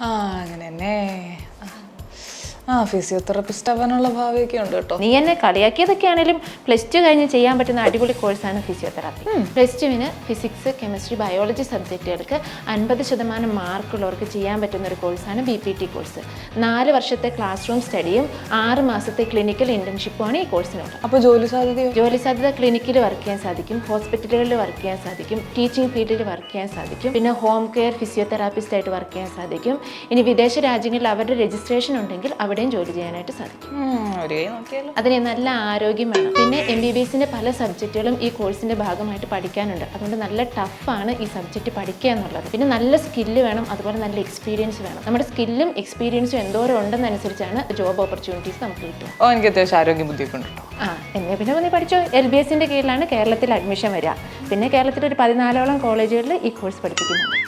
ആ അങ്ങനെ തന്നെ. ഫിസിയോതെറാപ്പിസ്റ്റ് ആവാനുള്ള ഭാവിയൊക്കെ ഉണ്ട് കേട്ടോ. നീ എന്നെ കളിയാക്കിയതൊക്കെ ആണെങ്കിലും +2 കഴിഞ്ഞ് ചെയ്യാൻ പറ്റുന്ന അടിപൊളി കോഴ്സാണ് ഫിസിയോതെറാപ്പി. +2-ന് ഫിസിക്സ്, കെമിസ്ട്രി, ബയോളജി സബ്ജക്റ്റുകൾക്ക് 50% മാർക്കുള്ളവർക്ക് ചെയ്യാൻ പറ്റുന്ന ഒരു കോഴ്സാണ് BPT കോഴ്സ്. 4 വർഷത്തെ ക്ലാസ് റൂം സ്റ്റഡിയും 6 മാസത്തെ ക്ലിനിക്കൽ ഇന്റേൺഷിപ്പുമാണ് ഈ കോഴ്സിനുള്ളത്. അപ്പോൾ ജോലി സാധ്യതയോ? ജോലി സാധ്യത ക്ലിനിക്കിൽ വർക്ക് ചെയ്യാൻ സാധിക്കും, ഹോസ്പിറ്റലുകളിൽ വർക്ക് ചെയ്യാൻ സാധിക്കും, ടീച്ചിങ് ഫീൽഡിൽ വർക്ക് ചെയ്യാൻ സാധിക്കും, പിന്നെ ഹോം കെയർ ഫിസിയോതെറാപ്പിസ്റ്റ് ആയിട്ട് വർക്ക് ചെയ്യാൻ സാധിക്കും. ഇനി വിദേശ രാജ്യങ്ങളിൽ അവരുടെ രജിസ്ട്രേഷൻ ഉണ്ടെങ്കിൽ അവിടെയും ജോലി ചെയ്യാനായിട്ട് സാധിക്കും. അതിന് നല്ല ആരോഗ്യം വേണം. പിന്നെ MBBS-ന്റെ പല സബ്ജക്റ്റുകളും ഈ കോഴ്സിന്റെ ഭാഗമായിട്ട് പഠിക്കാനുണ്ട്. അതുകൊണ്ട് നല്ല ടഫാണ് ഈ സബ്ജക്റ്റ് പഠിക്കുക എന്നുള്ളത്. പിന്നെ നല്ല സ്കില്ല് വേണം, അതുപോലെ നല്ല എക്സ്പീരിയൻസ് വേണം. നമ്മുടെ സ്കില്ലും എക്സ്പീരിയൻസും എന്തോരം ഉണ്ടെന്നനുസരിച്ചാണ് ജോബ് ഓപ്പർച്യൂണിറ്റീസ് നമുക്ക് കിട്ടുക. എനിക്ക് അത്യാവശ്യം ആരോഗ്യ ബുദ്ധിയൊക്കെ ഉണ്ട് കേട്ടോ. എന്നെ പിന്നെ നീ പഠിച്ചോ. LBS-ന്റെ കീഴിലാണ് കേരളത്തിൽ അഡ്മിഷൻ വരിക. പിന്നെ കേരളത്തിൽ ഒരു 14ഓളം കോളേജുകളിൽ ഈ കോഴ്സ് പഠിപ്പിക്കുന്നുണ്ട്.